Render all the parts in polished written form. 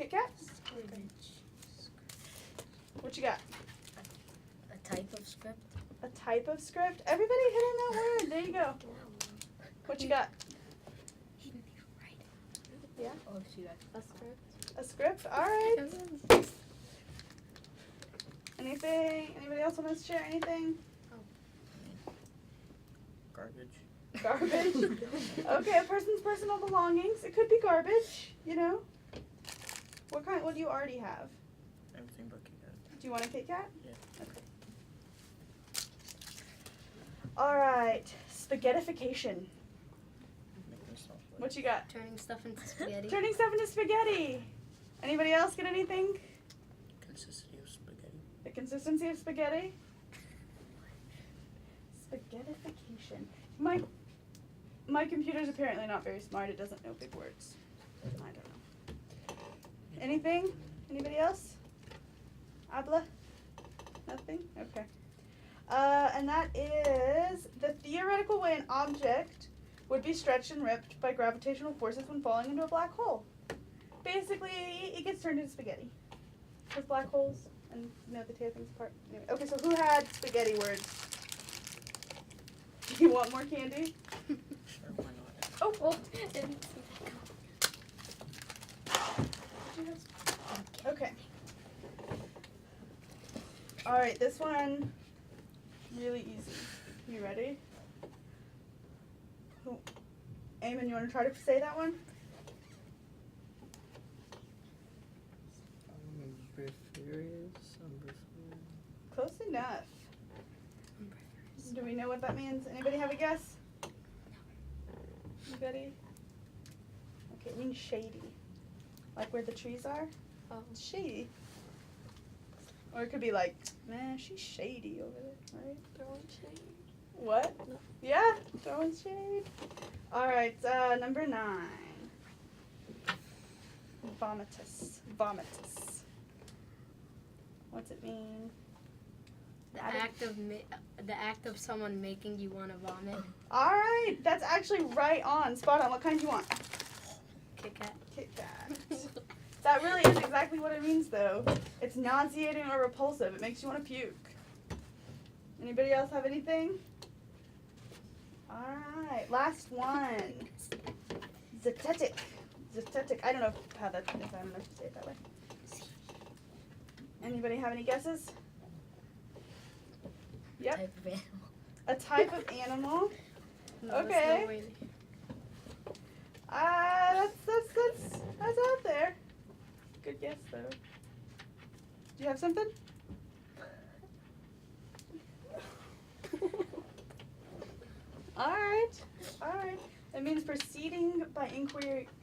Kit Kat? What you got? A type of script. A type of script? Everybody hit on that word. There you go. What you got? Yeah? Oh, she got A script. A script? Alright. Anything? Anybody else want to share anything? Garbage. Garbage? Okay, a person's personal belongings. It could be garbage, you know? What do you already have? Everything but Kit Kat. Do you want a Kit Kat? Yeah. Okay. Alright. Spaghettification. Making stuff like What you got? Turning stuff into spaghetti. Turning stuff into spaghetti. Anybody else get anything? consistency of spaghetti. The consistency of spaghetti? Spaghettification. My computer's apparently not very smart. It doesn't know big words. I don't know. Anything? Anybody else? Habla? Nothing? Okay. And that is the theoretical way an object would be stretched and ripped by gravitational forces when falling into a black hole. Basically, it gets turned into spaghetti. With black holes and, you know, they tear things apart. Anyway, okay, so who had spaghetti words? Do you want more candy? Sure, why not? Oh, okay. All right, this one, really easy. You ready? Oh. Eamon, you want to try to say that one? Close enough. Do we know what that means? Anybody have a guess? Anybody? Okay, it means shady. Like where the trees are? Oh. It's shady. Or it could be like, man, she's shady over there, right? Throwing shade. What? No. Yeah, throwing shade. Alright, number 9. Vomitus. Vomitus. What's it mean? The act of someone making you want to vomit. Alright, that's actually right on. Spot on. What kind do you want? Kit Kat. Kit Kat. That really is exactly what it means, though. It's nauseating or repulsive. It makes you want to puke. Anybody else have anything? Alright, last one. Zetetic. Zetetic. I don't know how that, if I'm going to say it that way. Anybody have any guesses? Yep. Type of animal. A type of animal. No, Okay. there's no way. That's out there. Good guess, though. Do you have something? Alright. It means proceeding by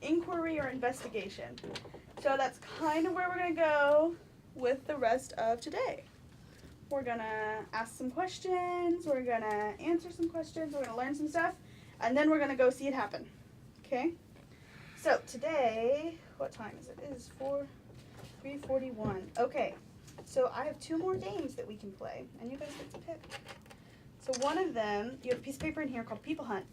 inquiry or investigation. So that's kind of where we're going to go with the rest of today. We're going to ask some questions, we're going to answer some questions, we're going to learn some stuff, and then we're going to go see it happen. Okay? So today, what time is it? It is 3:41. Okay, so I have 2 more games that we can play, and you guys get to pick. So one of them, you have a piece of paper in here called People Hunt.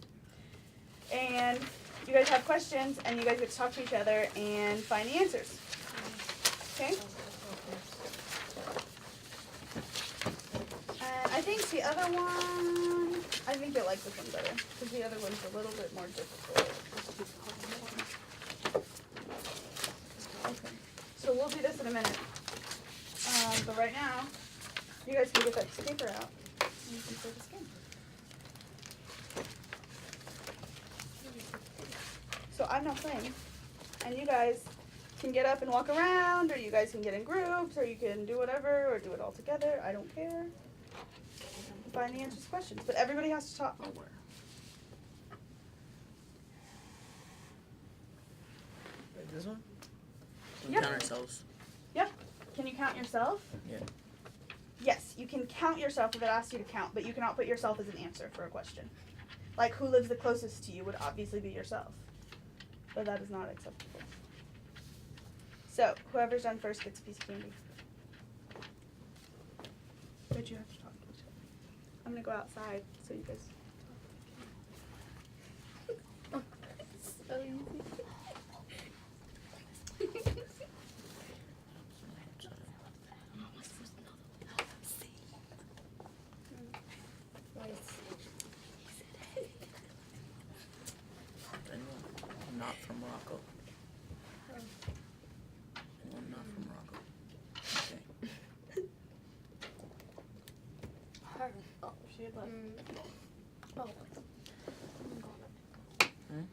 And you guys have questions, and you guys get to talk to each other and find the answers. Okay? And I think the other one, I think you'll like this one better, because the other one's a little bit more difficult. Okay, so we'll do this in a minute. But right now, you guys can get that piece of paper out, and you can play this game. So I'm not playing, and you guys can get up and walk around, or you guys can get in groups, or you can do whatever, or do it all together. I don't care. Find the answers to questions, but everybody has to talk. Like this one? Can we Yep. count ourselves? Yep. Can you count yourself? Yeah. Yes, you can count yourself if it asks you to count, but you cannot put yourself as an answer for a question. Like, who lives the closest to you would obviously be yourself. But that is not acceptable. So, whoever's done first gets a piece of candy. But you have to talk to each other. I'm going to go outside so you guys So easy. she had left. Oh. Hmm?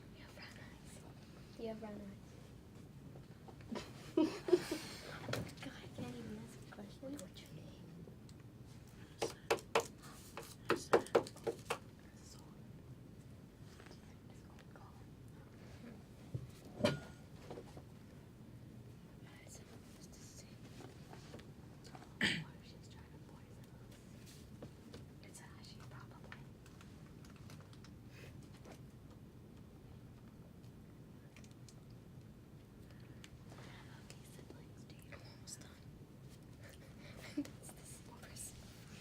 You have brown eyes. God, I can't even ask a question. What's your name?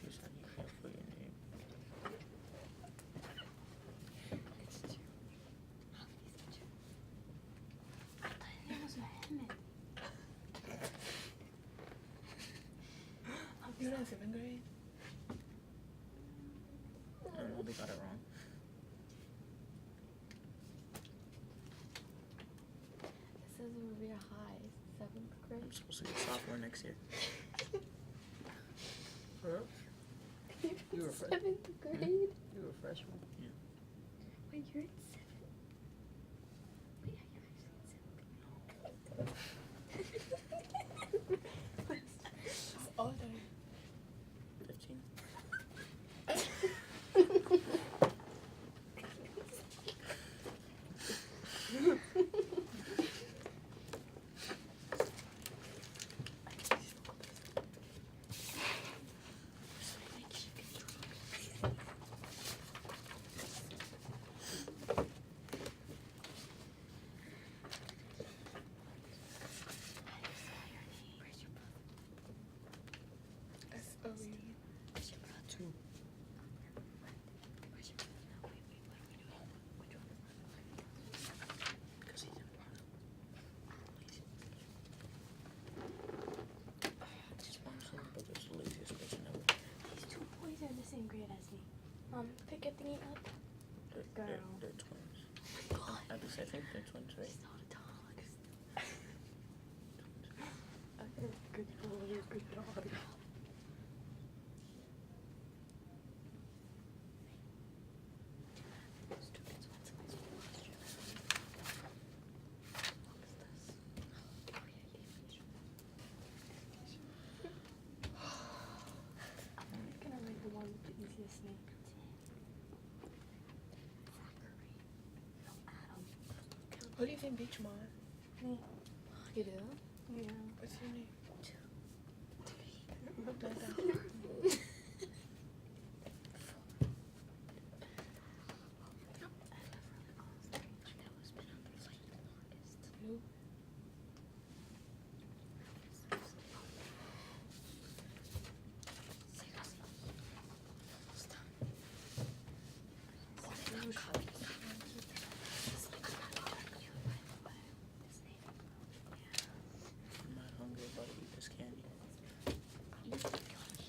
She said you can't put your name. You were in 7th grade? I don't know, they got it wrong. This is Revere High, 7th grade. I'm supposed to be a sophomore next year. You were a freshman. 7th grade? You were a freshman. Yeah. Wait, you're in 7th? Wait, are you actually in 7th grade? How old are you? 15. S-O-E. Two. Because he's in front of This mom's son, but there's the laziest person ever. These two boys are in the same grade as me. Pick a thingy up. They're twins. At least I think they're twins, right? So dogs. Good boy, good dog. I'm gonna write the one with the easiest name. What do you think Beach Mom? Me. You do? Yeah. What's your name? I'm not hungry, but I eat this candy.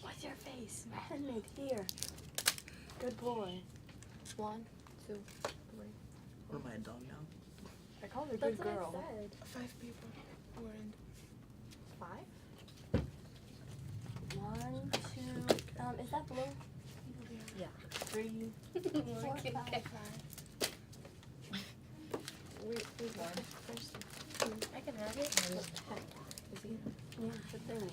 What's your face? Handmade here. Good boy. 1, 2, 3. What am I, a dog now? I called her That's good what girl. I said. 5 people were in. 5? 1, 2. Is that blue? Yeah. 3, 4, 5, 5. Where's one? I can have it. Is he? Yeah, the thing.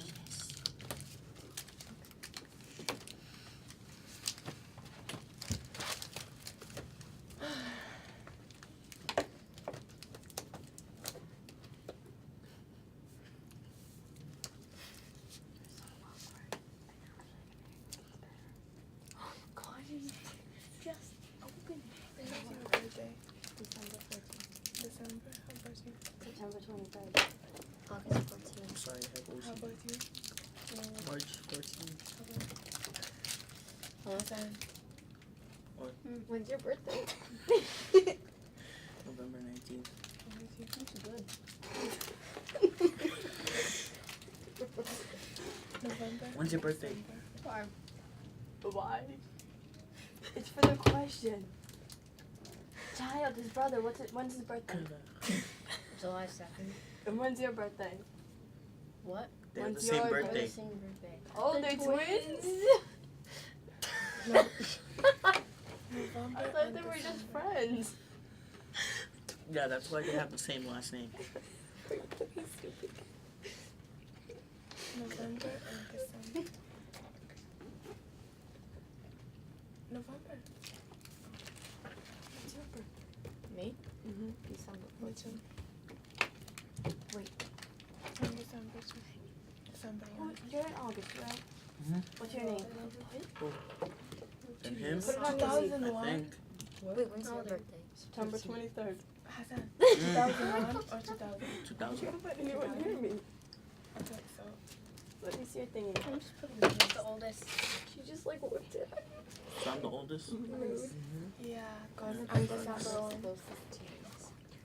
Just open it. When's your birthday? December 14th. December? How about you? September 23rd. August 14th. I'm sorry, I have How OC. about you? March 14th. Awesome. When's your birthday? November 19th. How about you? That's good. November? When's your birthday? December. Why? It's for the question. Child, his brother, when's his birthday? July 2nd. And when's your birthday? What? They have the When's same your We're birthday. the same birthday. Oh, The they're twins. twins? November. I thought and they were just December. friends. Yeah, that's why they have the same last name. November and December. November. What's your birthday? Me? December. Me too. Wait. I'm December too. December Oh, 1. you're in August, right? Mhm. What's your name? And him, Put it on your I 2001. think. Wait, when's your birthday? September 23rd. Hassan. Mm. 2001 or 2000? 2000. But anyone hear me? Okay, so Let me see your thingy. I'm just putting the oldest. She just like whipped it. So I'm the oldest. Rude. yeah, God. I'm December one.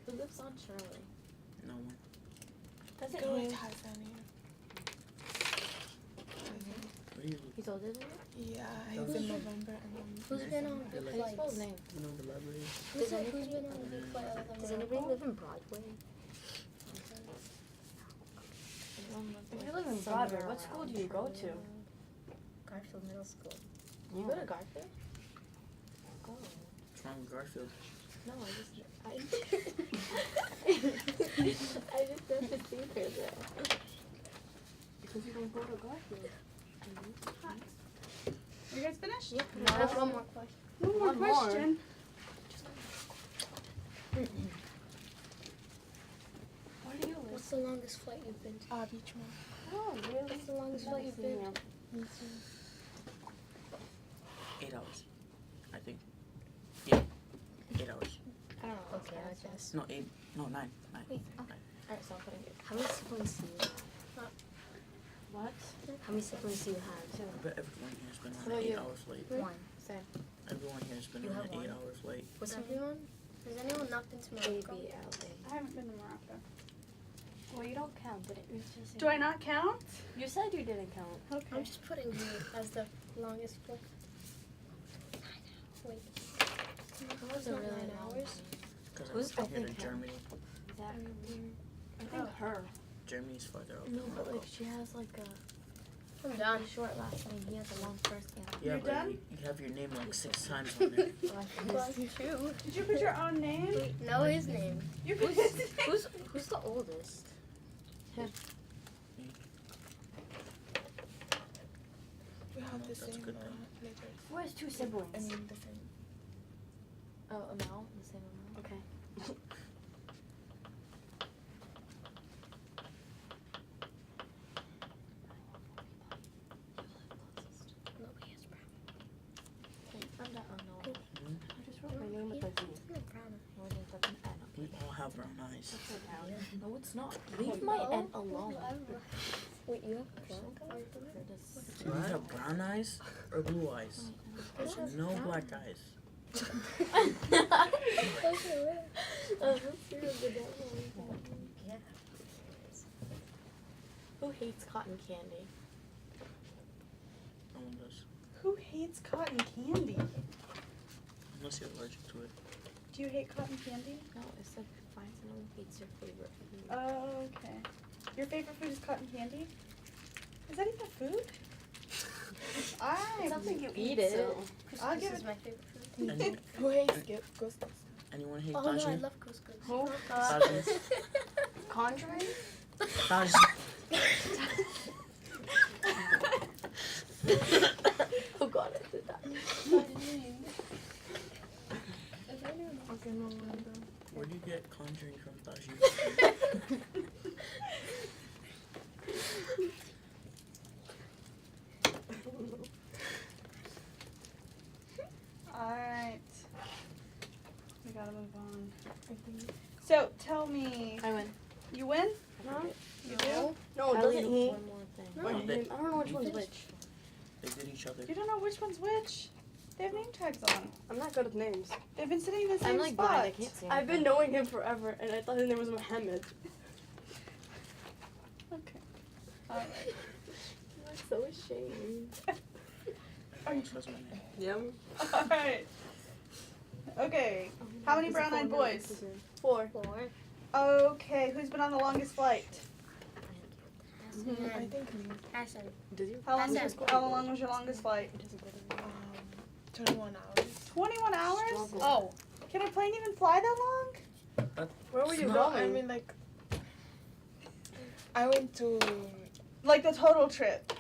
Who lives on Shirley? No one. Does it Go with mean Hassan. What do you he's older than you? Yeah, he's in November and then. Who's been on You're big like- How do you spell flights? his name? You know the library? Who's been on a big flight other than Does Morocco? anybody live in Broadway? If you live in Broadway, what school do you go to? Garfield Middle School. You go to Garfield? Oh. What's wrong with Garfield? No, I just have to see her there. Because you don't go to Garfield. You guys finished? Yep. I have one more question. One more One more. question. Where do you live? What's the longest flight you've been to? Beachmont. Oh, really? What's the longest flight you've been to? Me too. 8 hours. I think. Yeah. 8 hours. I don't know. Okay, I guess. No, 8. No, 9. 9. Wait, Alright, so I'm putting it. how many siblings do you have? What? How many siblings do you have? I bet everyone here has been How on about 8 you? hours late. One. Same. Everyone here has been You on have 8 one? hours late. What's everyone? Has anyone not been to Morocco? ABLA. I haven't been to Morocco. Well, you don't count, didn't you? Just Do I not count? You said you didn't count. I'm Okay. just putting you as the longest flight. Wait. That was a really long hours. Because Who's- I I was here to think him. Germany. That I think her. Germany's farther out No, than but Morocco. like she has like I'm a done. short last name. He has a long first name. Yeah, You're but done? you have your name like 6 times on there. Plus two. Did you put your own name? No, his name. You put his name. Who's the oldest? We have the That's same good then. letters. Who has two I siblings? mean, the same. Oh, amount? The same amount? Okay. Nobody has brown. I'm not unknown. Mhm. I just wrote my name with a Z. No brown. More than doesn't add up. We all have brown eyes. That's okay. No, it's not. Leave my N alone. Wait, you have brown color? Do you have brown eyes or blue eyes? There's no black eyes. Yeah. Who hates cotton candy? No one does. Who hates cotton candy? Unless you're allergic to it. Do you hate cotton candy? No, it's like find someone who hates your favorite food. Oh, okay. Your favorite food is cotton candy? Is that even a food? It sounds like you eat it. So, I'll couscous give is it- my favorite food. Any, Who hates couscous? anyone hate Oh no, I Tajin? love couscous. Who? Tajin. Conjuring? Tajin. Oh god, I did that. Okay, no wonder. Where do you get conjuring from Tajin? Alright. We gotta move on. So, tell me. I win. You win? No? You do? No, Ellie, doesn't he? one more thing. Or No, him. I don't know which one's which. They did each other. You don't know which one's which? They have name tags on. I'm not good with names. They've been sitting in the same I'm like spot. blind, I can't see. I've been knowing him forever, and I thought his name was Mohammed. Okay. Alright. I'm so ashamed. Almost has my name. Yum. Alright. Okay. How many brown-eyed boys? 4. 4. Okay, who's been on the longest flight? I think me. Hassan. Did you? How long Hassan. was your longest flight? It doesn't go to me. 21 hours. 21 hours? Struggle. Oh. Can a plane even fly that long? Where were you No, going? I mean like I went to Like the total trip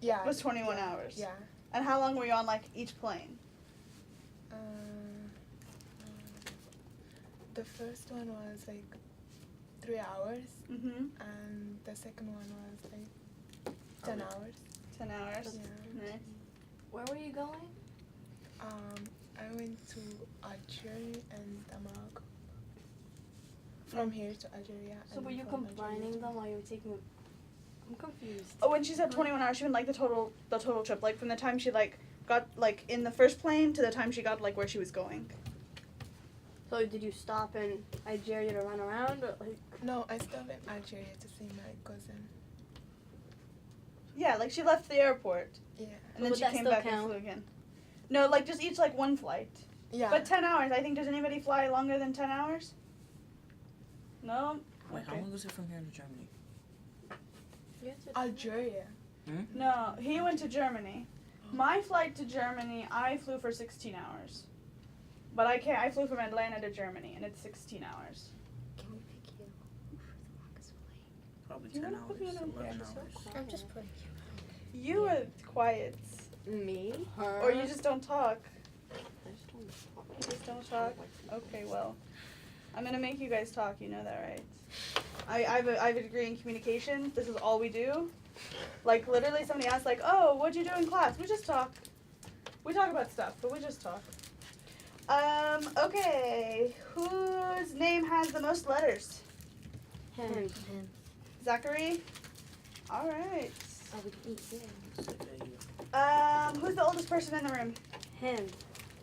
yeah. was 21 yeah, hours. Yeah. And how long were you on like each plane? The first one was like 3 hours, Mm-hmm. and the second one was like 10 hours. 10 hours. Yeah. Nice. Where were you going? I went to Algeria and Morocco. From here to Algeria. So and were you from Algeria combining to- them while you were taking? I'm confused. Oh, when she said 21 hours, she meant like the total trip, like from the time she like got like in the first plane to the time she got like where she was going. So did you stop in Algeria to run around, or like? No, I stopped in Algeria to see my cousin. Yeah, like she left the airport Yeah. and then Would she that came still back and count? flew again. No, like just each like one flight. Yeah. But 10 hours, I think. Does anybody fly longer than 10 hours? No? Wait, how Okay. long was it from here to Germany? Algeria. No, he went to Germany. My flight to Germany, I flew for 16 hours. But I flew from Atlanta to Germany, and it's 16 hours. Can we pick you for the longest flight? Probably Do you 10 wanna put me hours, on a 11 break? hours. I'm just putting you. You are quiet. Me? Her? Or you just don't talk. I just don't talk. You just don't talk? Okay, well. I'm gonna make you guys talk, you know that, right? I have a degree in communication. This is all we do. Like, literally somebody asked, like, oh, what'd you do in class? We just talk. We talk about stuff, but we just talk. Okay. Whose name has the most letters? Him. Zachary? Alright. Oh, we can eat here. Who's the oldest person in the room? Him.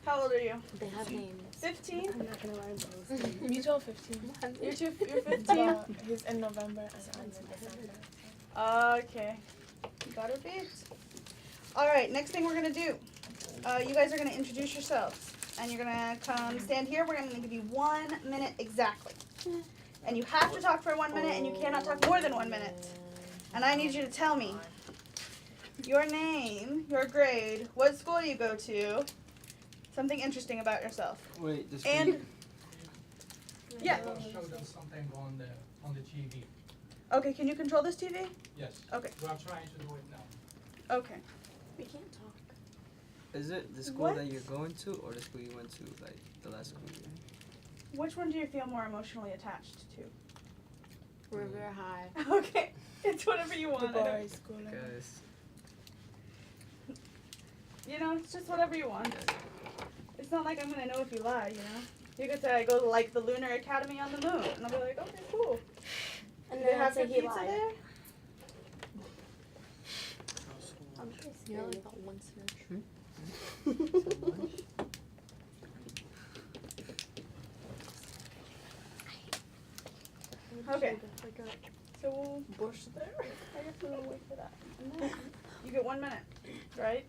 How old are you? They have names. 15? I'm not gonna learn those. Me too, 15. You're 15? But he's in November and I'm in December. Okay. You got her beat. Alright, next thing we're gonna do. You guys are gonna introduce yourselves. And you're gonna come stand here. We're gonna give you 1 minute exactly. And you have to talk for 1 minute and you cannot talk more than 1 minute. And I need you to tell me your name, your grade, what school you go to, something interesting about yourself. Wait, this And yeah. Show them something on the TV. Okay, can you control this TV? Yes. Okay. We are trying to do it now. Okay. We can't talk. is it the school What? that you're going to, or the school you went to, like the last school year? Which one do you feel more emotionally attached to? Revere High. Okay. It's whatever you The want. I don't- boys' school. I guess. Guys, You know, it's just whatever you want. It's not like I'm gonna know if you lie, you know? You could say I go to like the Lunar Academy on the moon, and I'll be like, okay, cool. And Do then they have say good he pizza lied. there? I'm just You're scared. like about one semester. Okay. Like a So we'll, bush there. I guess we'll wait for that. And then you get 1 minute, right?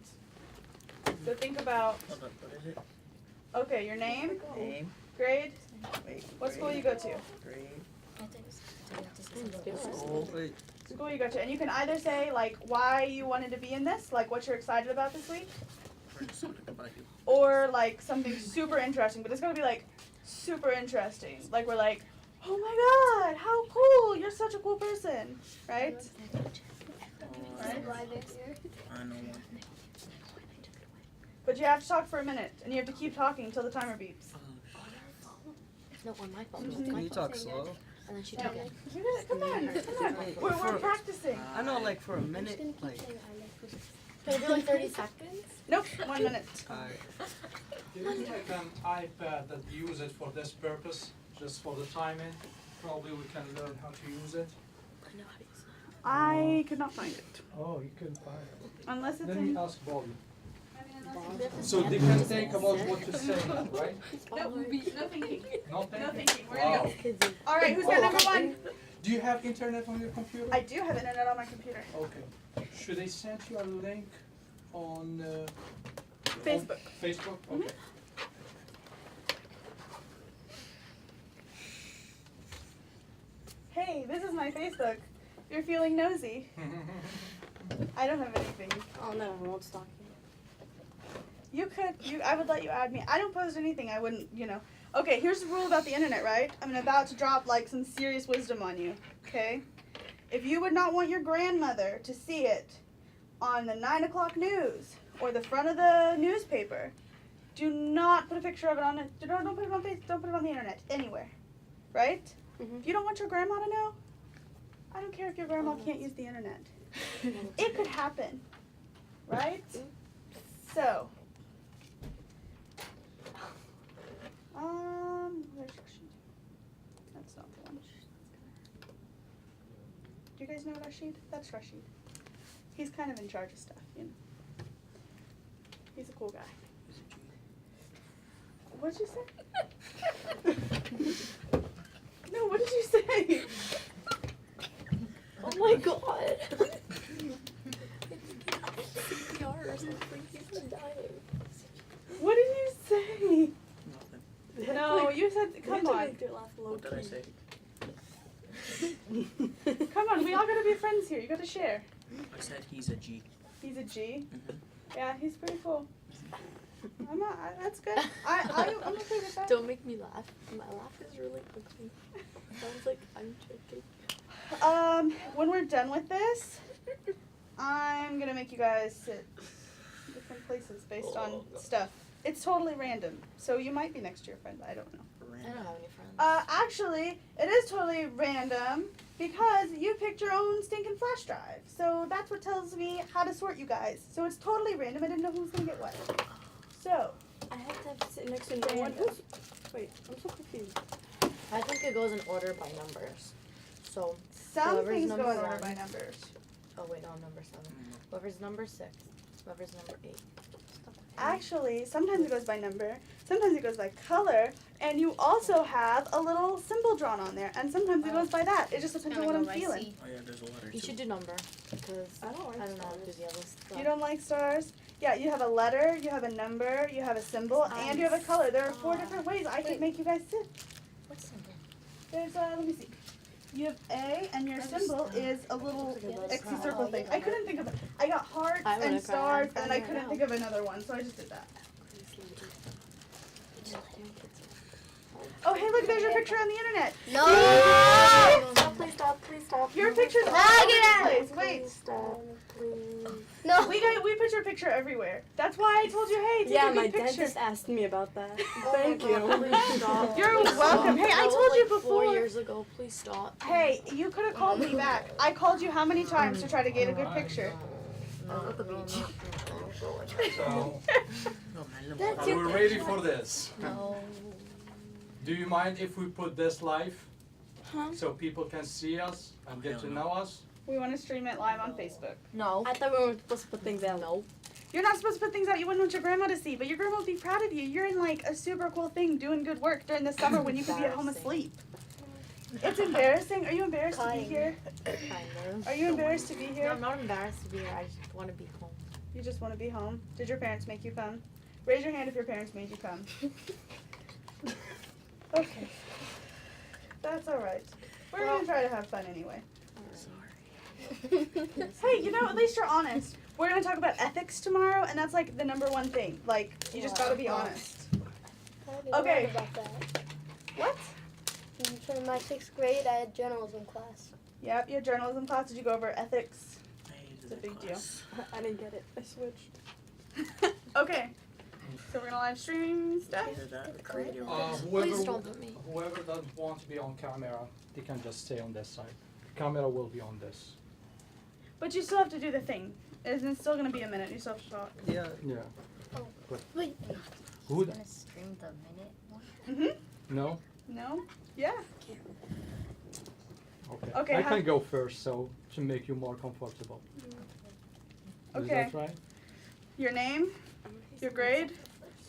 So think about, Hold up, what is it? okay, your name, Name? grade, Wait, what school grade, you go to, Grade, I think it's school, wait, school you go to, and you can either say like why you wanted to be in this, like what you're excited about this week, or just something about you. or like something super interesting, but it's gonna be like super interesting, like we're like, oh my god, how cool, you're such a cool person, right? Right. I know one. But you have to talk for a minute, and you have to keep talking until the timer beeps. No, on my phone. Mhm. can you talk slow? And then she Yeah. took it. You did it, come on, come on. Wait, We're for- practicing. I know, like for a I'm just minute, gonna keep like. saying I like pussy. Can it be like 30 seconds? Nope, 1 minute. Alright. Did you take an iPad that use it for this purpose, just for the timing? Probably we can learn how to use it. I know how to use it. I could not find it. Oh, you couldn't find it. Unless it's Let me in. ask Bobby. Nope. So they can think about what to say, right? Nope, no thinking. No No thinking? thinking. We're gonna Wow. go. Alright, who's got number 1? Do you have internet on your computer? I do have internet on my computer. Okay. Should I send you a link on Facebook. on Facebook? Okay. Hey, this is my Facebook. You're feeling nosy. I don't have anything. Oh no, I won't stalk You could. I would let you add me. I don't post anything. I wouldn't. Okay. Here's the rule about the internet, right? I'm about to drop like some serious wisdom on you. Okay. If you would not want your grandmother to see it on the 9 o'clock news or the front of the newspaper, do not put a picture of it on it. Don't put it on Facebook. Don't put it on the internet. Anywhere. Right? Mhm. If you don't want your grandma to know, I don't care if your grandma can't use the internet. It could happen. Right? So. Where's Rashid? That's not the one. Do you guys know Rashid? That's Rashid. He's kind of in charge of stuff, He's a cool guy. What'd you say? No, what did you say? Oh my god. CPR or something. He's dying. What did you say? Nothing. No, you said, come on. What did I say? Come on, we all gotta be friends here. You gotta share. I said he's a G. He's a G? Mhm. Yeah, he's pretty cool. That's good. I'm okay with that. Don't make me laugh. My laugh is really ugly. Sounds like I'm joking. When we're done with this, I'm gonna make you guys sit different places based on stuff. It's totally random, so you might be next to your friend. I don't know. I don't have any friends. Actually, it is totally random because you picked your own stinking flash drive. So that's what tells me how to sort you guys. So it's totally random. I didn't know who's gonna get what. So I have to sit next to no one. Wait, I'm so confused. I think it goes in order by numbers. So, some whoever's things go in number order one. by numbers. oh wait, no, number 7. Whoever's number 6. Whoever's number 8. Actually, sometimes it goes by number, sometimes it goes by color, and you also have a little symbol drawn on there, and sometimes it goes by that. It just depends on what I'm feeling. Oh yeah, there's a letter You too. should do number because I don't like I don't know how to do stars. the other stuff. You don't like stars? Yeah, you have a letter, you have a number, you have a symbol, and you have a color. There are 4 different ways I could make you guys sit. What symbol? There's let me see. You have A, and your symbol is a little Xy circle thing. I couldn't think of it. I got hearts I'm gonna and cry. stars, I'm and I crying couldn't right think of another one, so I just did that. Oh, hey, look, there's your picture on the internet. No! Stop, please stop, please stop. Your picture's all Ah, over get out. the place. Wait. Please stop, please. No! We put your picture everywhere. That's why I told you, hey, take Yeah, a my good picture. dentist asked me about that. Thank you. Please stop. You're Please welcome. stop. Hey, I That was told you like before. 4 years ago. Please stop. Hey, you could have called me back. I called you how many times to try to get a good picture? No, at the beach. So, Oh man, are we ready for this? No. Do you mind if we put this live? Huh? So people can see us and get to know us? We want to stream it live on Facebook. No. I thought we were supposed to put things out. No. You're not supposed to put things out you wouldn't want your grandma to see, but your grandma would be proud of you. You're in like a super cool thing doing good work during the summer when you could be at home asleep. It's embarrassing. Are you embarrassed to be here? Kind of. Are you embarrassed to be No, here? I'm not embarrassed to be here. I just want to be home. You just want to be home? Did your parents make you come? Raise your hand if your parents made you come. Okay. That's alright. We're going to try to have fun anyway. Hey, at least you're honest. We're going to talk about ethics tomorrow, and that's like the #1 thing. Like, you just got to be honest. Okay. About that. What? In my 6th grade, I had journalism class. Yep, you had journalism class. Did you go over ethics? I hated It's a that big deal. class. I didn't get it. I switched. Okay. So we're going to live stream stuff? Hated that creative. Please don't put me. Whoever doesn't want to be on camera, they can just stay on this side. Camera will be on this. But you still have to do the thing. Isn't it still going to be a minute? You still have to talk. Yeah. Yeah. Wait. Who? Gonna stream the minute one? Mm-hmm. No? No? Yeah. Okay. Okay, I how- can go first, so to make you more comfortable. Okay. Is that right? Your name? Your grade?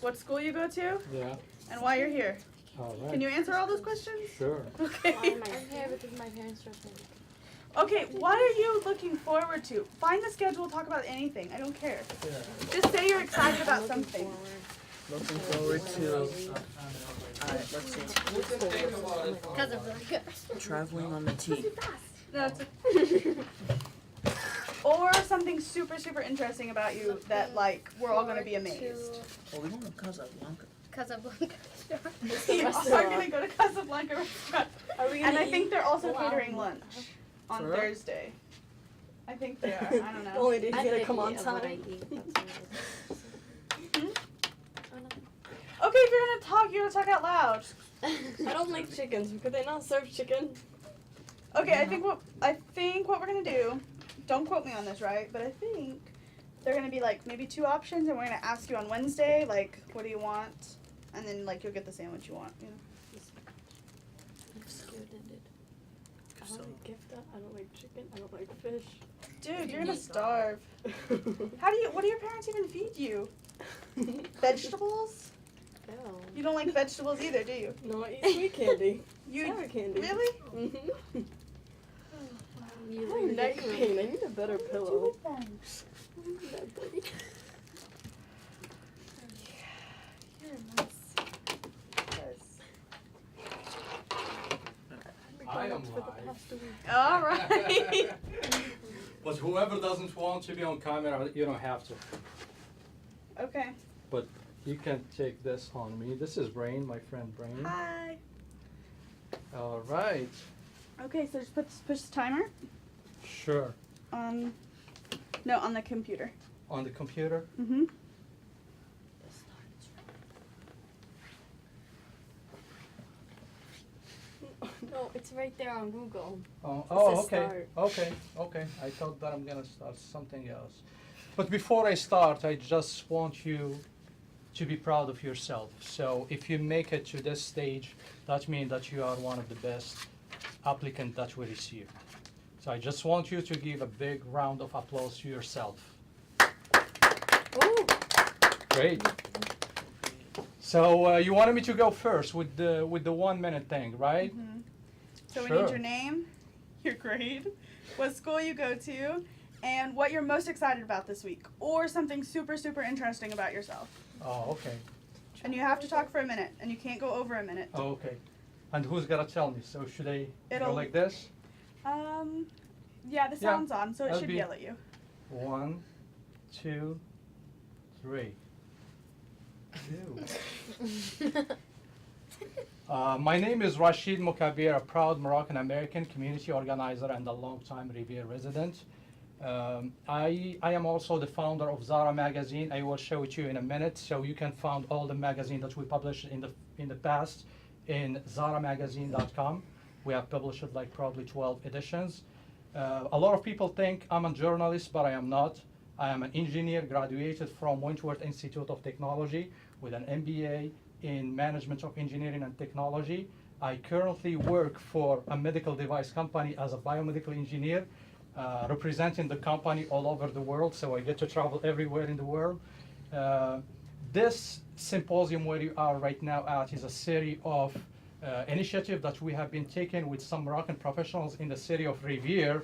What school you go to? Yeah. And why you're here? All right. Can you answer all those questions? Sure. Okay. I'm here because my parents trust me. Okay, what are you looking forward to? Find the schedule, talk about anything. I don't care. Just say you're excited about something. Looking forward to. Alright, let's see. Because of the Traveling on the T. No, it's Or something super, super interesting about you that, like, we're all gonna be Forward amazed. Oh, we going to Casablanca. Casablanca. We are gonna go to Casablanca restaurant. Are we And gonna I think eat? they're also Wow. catering lunch on For real? Thursday. I think they are. I don't know. Only they're I gonna have come an on idea of what I time. eat. That's what Okay, if you're gonna talk, you're gonna talk out loud. I don't like chickens. Could they not serve chicken? Okay, I think what we're gonna do. Don't quote me on this, right? But I think they're gonna be like maybe 2 options, and we're gonna ask you on Wednesday, like, what do you want? And then like you'll get the sandwich you want. You know. I don't like gifta. I don't like chicken. I don't like fish. Dude, you're gonna starve. What do your parents even feed you? Vegetables? Ew. You don't like vegetables either, do you? No, I eat sweet candy. You Sour candy. really? Mm-hmm. You I have neck pain. I need a better pillow. You're a mess. I am For the live. past week. All right. But whoever doesn't want to be on camera, you don't have to. Okay. You can take this on me. This is Brain, my friend Brain. Hi. All right. Okay, so just push the timer Sure. on the computer. On the computer? Mm-hmm. No, it's right there on Google. Oh, says okay. start. Okay. I thought that I'm gonna start something else. But before I start, I just want you to be proud of yourself. So if you make it to this stage, that means that you are one of the best applicants that we receive. So I just want you to give a big round of applause to yourself. Oh, Great. So you wanted me to go first with the 1 minute thing, right? Mm-hmm. So we Sure. need your name, your grade, what school you go to, and what you're most excited about this week, or something super, super interesting about yourself. Oh, okay. And you have to talk for a minute, and you can't go over a minute. Oh, okay. And who's gonna tell me? So should I go It'll- like this? Yeah, the Yeah, sound's on, so it that'll should be- yell at you. 1, 2, 3. Ew. My name is Rashid Mukabir, a proud Moroccan American community organizer and a longtime Revere resident. I am also the founder of Zara magazine. I will show it to you in a minute, so you can find all the magazine that we published in the past in zaramagazine.com. We have published like probably 12 editions. A lot of people think I'm a journalist, but I am not. I am an engineer, graduated from Wentworth Institute of Technology with an MBA in Management of Engineering and Technology. I currently work for a medical device company as a biomedical engineer, representing the company all over the world, so I get to travel everywhere in the world. This symposium where you are right now at is a series of initiative that we have been taking with some Moroccan professionals in the city of Revere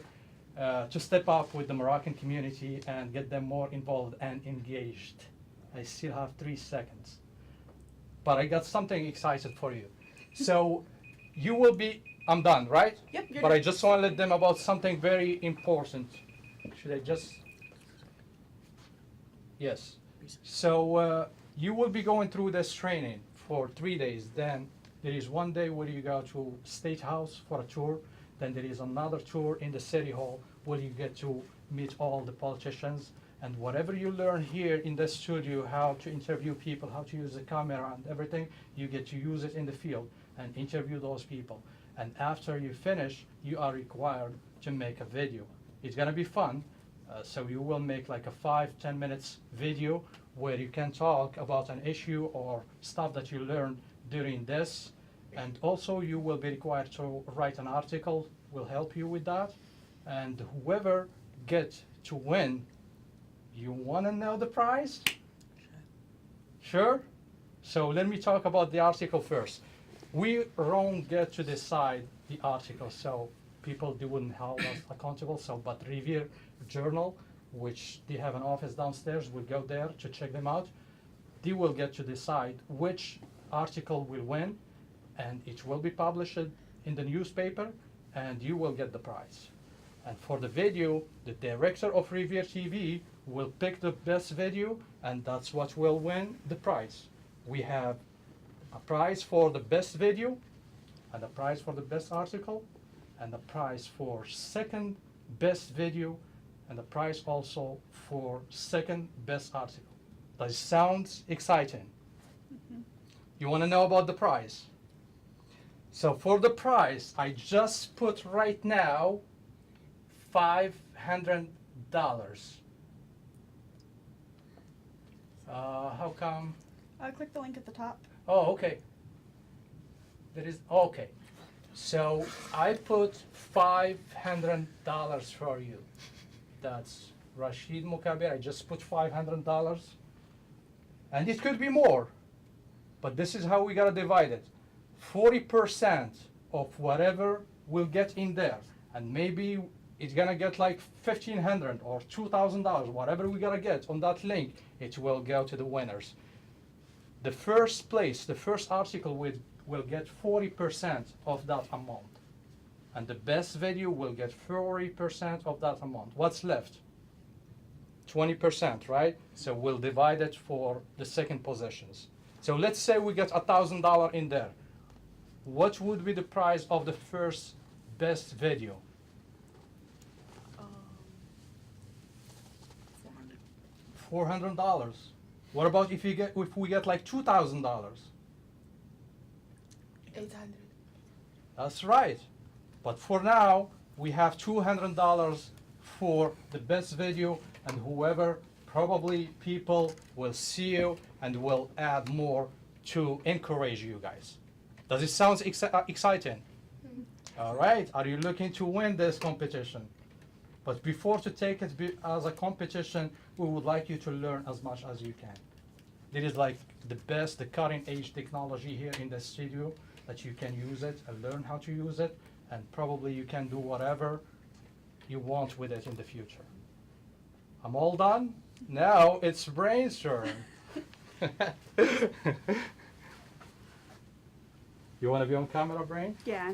to step up with the Moroccan community and get them more involved and engaged. I still have 3 seconds, but I got something excited for you. So you will be, I'm done, right? Yep, you're But I done. just want to let them about something very important. Should I just? Yes. So you will be going through this training for 3 days. Then there is 1 day where you go to State House for a tour. Then there is another tour in the City Hall where you get to meet all the politicians. And whatever you learn here in the studio, how to interview people, how to use the camera and everything, you get to use it in the field and interview those people. And after you finish, you are required to make a video. It's gonna be fun. So you will make like a 5-10 minutes video where you can talk about an issue or stuff that you learned during this. And also you will be required to write an article, will help you with that. And whoever gets to win, you wanna know the prize? Sure? So let me talk about the article first. We don't get to decide the article, so people, they wouldn't hold us accountable. So, but Revere Journal, which they have an office downstairs, will go there to check them out. They will get to decide which article will win, and it will be published in the newspaper, and you will get the prize. And for the video, the director of Revere TV will pick the best video, and that's what will win the prize. We have a prize for the best video, and a prize for the best article, and a prize for second best video, and a prize also for second best article. That sounds exciting. You want to know about the prize? So for the prize, I just put right now $500. How come? Click the link at the top. Oh, okay. There is, okay. So I put $500 for you. That's Rashid Mukabir. I just put $500. And it could be more. But this is how we gotta divide it. 40% of whatever we'll get in there. And maybe it's gonna get like $1,500 or $2,000, whatever we gotta get on that link, it will go to the winners. The first place, the first article will get 40% of that amount. And the best video will get 40% of that amount. What's left? 20%, right? So we'll divide it for the second positions. So let's say we get $1,000 in there. What would be the price of the first best video? $400. What about if we get like $2,000? 800. That's right. But for now, we have $200 for the best video, and whoever, probably people will see you and will add more to encourage you guys. Does it sound exciting? All right. Are you looking to win this competition? But before to take it as a competition, we would like you to learn as much as you can. It is like the best, the cutting edge technology here in the studio, that you can use it and learn how to use it, and probably you can do whatever you want with it in the future. I'm all done. Now it's Brain's turn. You want to be on camera, Brain? Yeah.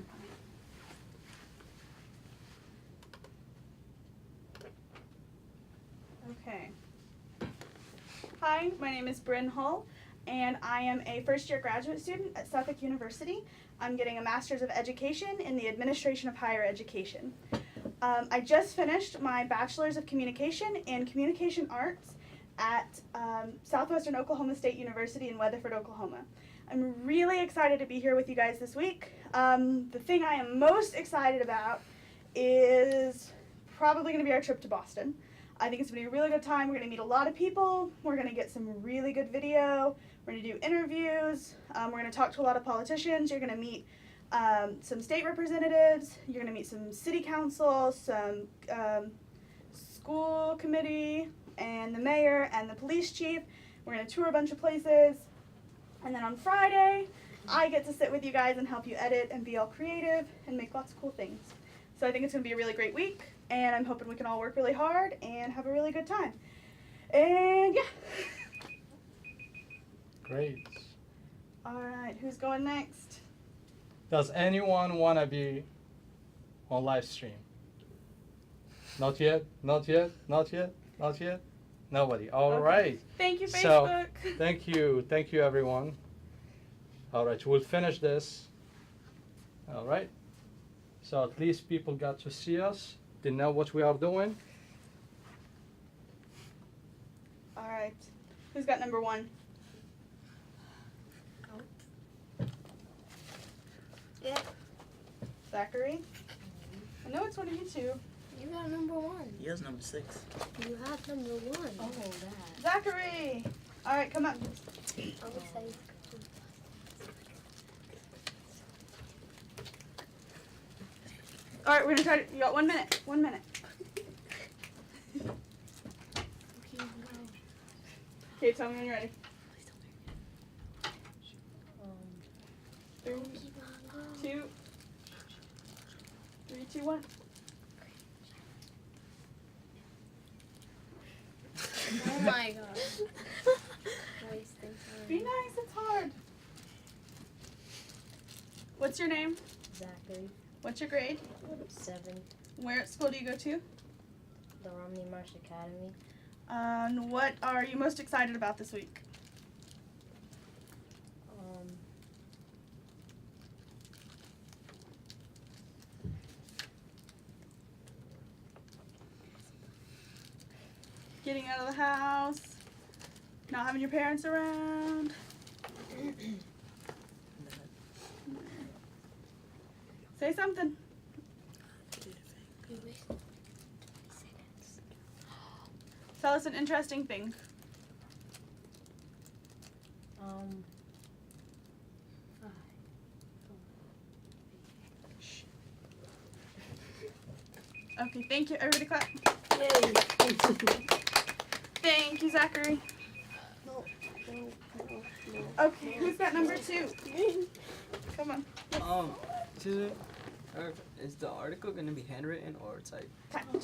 Okay. Hi, my name is Bryn Hull, and I am a first-year graduate student at Suffolk University. I'm getting a Master's of Education in the Administration of Higher Education. I just finished my Bachelor's of Communication in Communication Arts at Southwestern Oklahoma State University in Weatherford, Oklahoma. I'm really excited to be here with you guys this week. The thing I am most excited about is probably going to be our trip to Boston. I think it's going to be a really good time. We're going to meet a lot of people. We're going to get some really good video. We're going to do interviews. We're going to talk to a lot of politicians. You're going to meet some state representatives. You're going to meet some city council, some school committee, and the mayor and the police chief. We're going to tour a bunch of places. And then on Friday, I get to sit with you guys and help you edit and be all creative and make lots of cool things. So I think it's going to be a really great week, and I'm hoping we can all work really hard and have a really good time. And yeah. Great. All right, who's going next? Does anyone want to be on live stream? Not yet, not yet, not yet, not yet? Nobody. All Okay. right. Thank you, So, Facebook. Thank you everyone. All right, we'll finish this. All right. So at least people got to see us. They know what we are doing. All right, who's got number one? Yeah. Zachary? I know it's one of you two. You got number one. He has number 6. You have number one. Oh, that. Zachary! All right, come up. I'm excited. All right, we're gonna try to, you got 1 minute, 1 minute. Okay, tell me when you're ready. 3, 2, 3, 2, 1. Oh my gosh. Wasting time. Be nice, it's hard. What's your name? Zachary. What's your grade? 7. Where school do you go to? The Romney Marsh Academy. And what are you most excited about this week? Getting out of the house, not having your parents around. Say something. Tell us an interesting thing. Okay, thank you. Everybody clap. Yay. Thank you, Zachary. No. Okay, who's got number 2? Come on. Is the article gonna be handwritten or it's like Touch. Who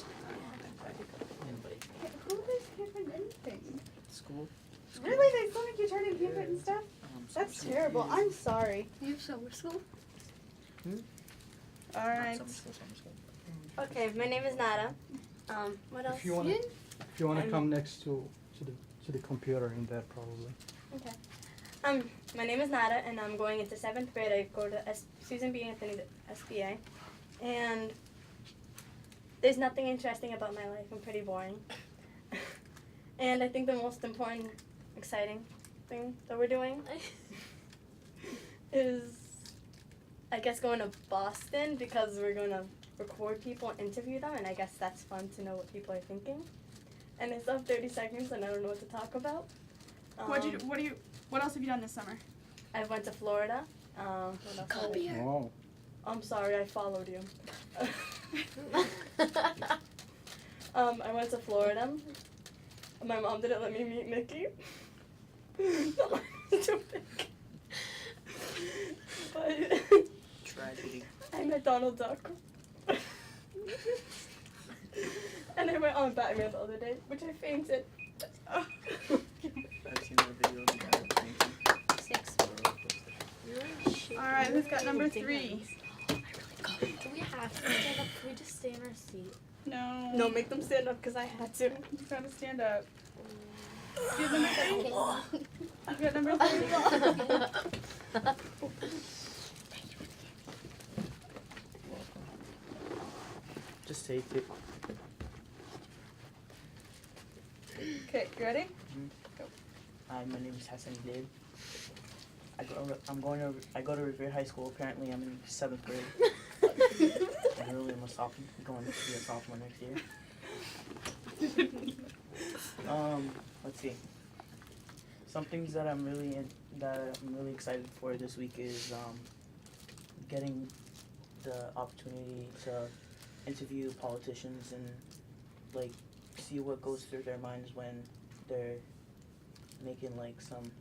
has handwritten anything? school? Really? They still make you turn in handwritten stuff? That's terrible. I'm sorry. You have summer school? All right. Okay, my name is Nada. What else? If you wanna come next to the computer in there probably. Okay. My name is Nada, and I'm going into 7th grade. I go to Susan B. Anthony SBA, and there's nothing interesting about my life. I'm pretty boring. And I think the most important, exciting thing that we're doing is, I guess, going to Boston because we're going to record people and interview them, and I guess that's fun to know what people are thinking. And I still have 30 seconds, and I don't know what to talk about. What else have you done this summer? I went to Florida. What else Come did I- here. Oh. I'm sorry, I followed you. I went to Florida. My mom didn't let me meet Mickey. The line was too big. But Tragedy. I met Donald Duck. And I went on Batman the other day, which I fainted. I've seen the video of the guy painting. 6. All right, who's got number 3? Do we have to stand up? Can we just stay in our seat? No. No, make them stand up because I had to. You gotta stand up. You have number 3? You got number 3? Just take it. Okay, you ready? Hi, my name is Hassan Dib. I go to Revere High School. Apparently, I'm in 7th grade. I really am a sophomore, going to be a sophomore next year. Let's see. Some things that I'm really excited for this week is getting the opportunity to interview politicians and like see what goes through their minds when they're making like some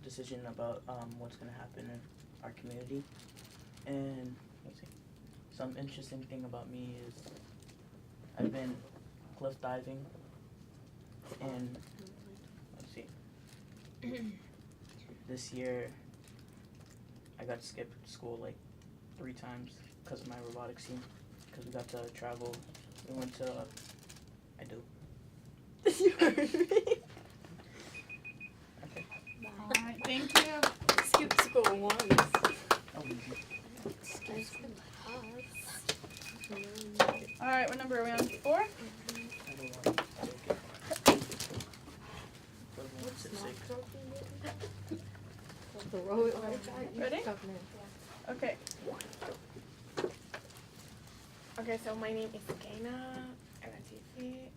decision about what's gonna happen in our community. And let's see, some interesting thing about me is I've been cliff diving, and let's see, this year I got skipped school like 3 times because of my robotics team, because we got to travel. We went to I do. You heard me. Okay. All right, thank you. Skip school once. Oh, easy. All right, what number are we on? 4? I don't want to take it. But I'm gonna sit sick. Throw it right back. Ready? Okay. Okay, so my name is Kaina Elatifi.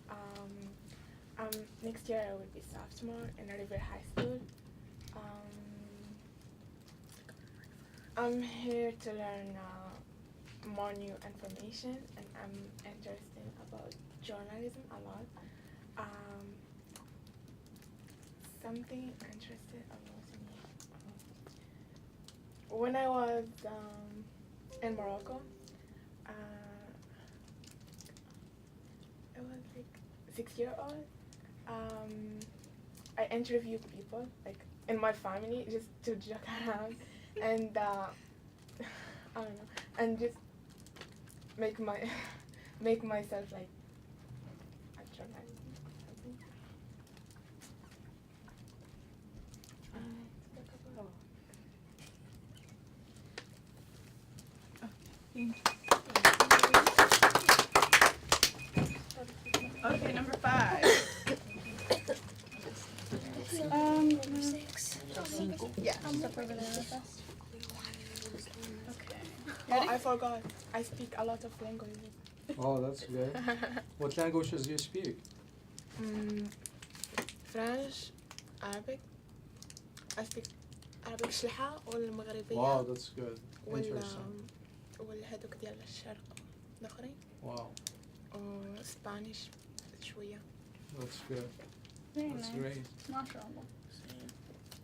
Next year I will be sophomore in Revere High School. I'm here to learn more new information, and I'm interested about journalism a lot. Something interested about me. When I was in Morocco, I was like 6-year-old. I interviewed people like in my family just to joke around and I don't know, and just make my make myself like a journalist. Okay, number 5. Yeah. Step over there real fast. Okay. Oh, Ready? I forgot. I speak a lot of languages. Oh, that's good. What languages do you speak? French, Arabic. I speak Arabic شلحة والمغربية. Wow, that's good. Interesting. والهدوك ديال الشرق الآخرين. Wow, وسبانيش شوية. that's good. Very That's nice. great. MashaAllah.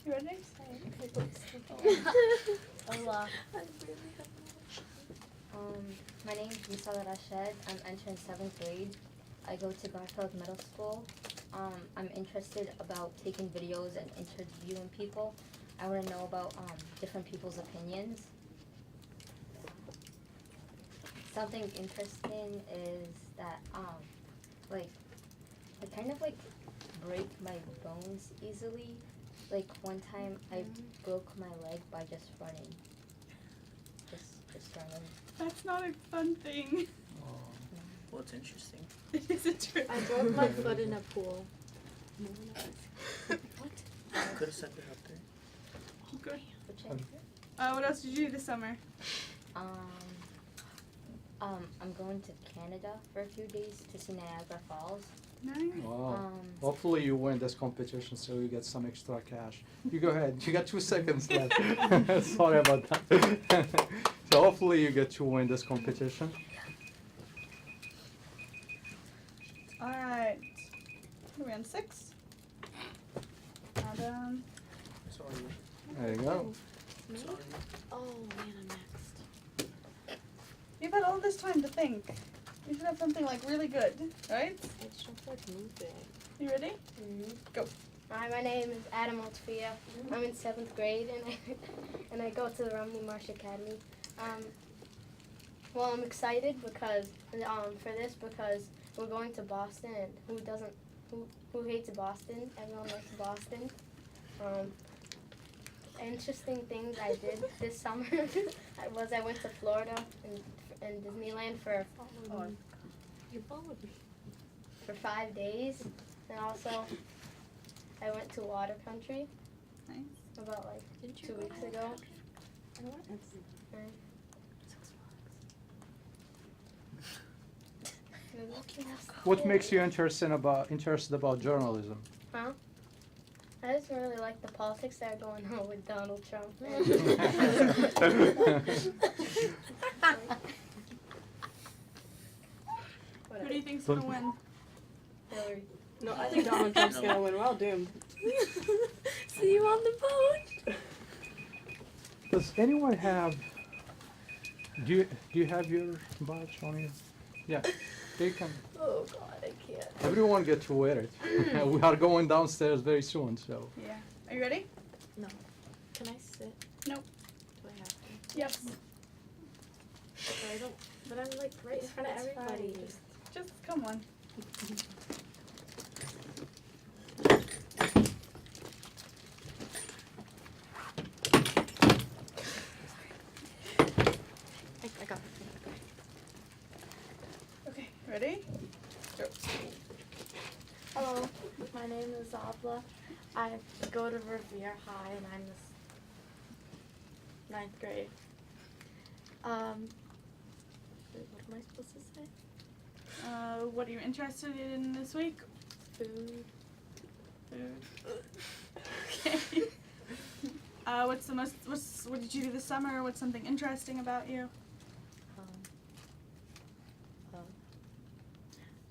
You ready? Hola. My name is Misala Rashid. I'm entering 7th grade. I go to Garfield Middle School. I'm interested about taking videos and interviewing people. I want to know about different people's opinions. Something interesting is that like I kind of like break my bones easily. Like one time I broke my leg by just running. Just running. That's not a fun thing. Well, it's interesting. It is a trip. I broke my foot in a pool. You could have set it up there. Good. Which What else did you do this summer? I'm going to Canada for a few days to see Niagara Falls. Nice. Wow. Hopefully you win this competition so you get some extra cash. You go ahead. You got 2 seconds left. Sorry about that. So hopefully you get to win this competition. Alright. Are we on 6? Adam. Sorry. There you go. Sorry. Oh man, I'm next. You've had all this time to think. You should have something like really good, right? I just don't feel like moving. You ready? Go. Hi, my name is Adam Altfia. I'm in 7th grade and I go to the Romney Marsh Academy. Well, I'm excited because for this because we're going to Boston and who hates Boston? Everyone likes Boston. Interesting things I did this summer I went to Florida and Disneyland for You followed me. 5 days, and also I went to water country Nice. about like Didn't 2 weeks ago. What makes you interested about journalism? Huh? I just really like the politics that are going on with Donald Trump. Who do you think's gonna win? Hillary. No, I think Donald Trump's gonna win. We're all doomed. See you on the boat. Does anyone have? Do you have your badge on you? Yeah, they can. Oh God, I can't. Everyone get to wear it. We are going downstairs very soon, so. Yeah. Are you ready? Can I sit? Nope. Do I have to? Yes. But I don't. But I'm like right in front of everybody. Just come on. I got it. Okay. Ready? Go. Hello, my name is Abla. I go to Revere High and I'm this 9th grade. What am I supposed to say? What are you interested in this week? Food. Okay. What did you do this summer? What's something interesting about you?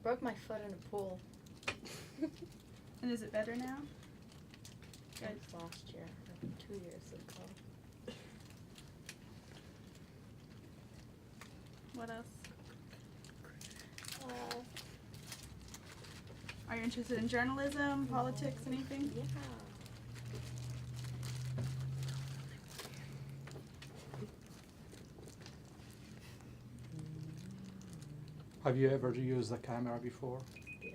Broke my foot in a pool. And is it better now? That was last year, or 2 years ago. What else? Are you interested in journalism, politics, anything? Yeah. Have you ever used the camera before? Yeah.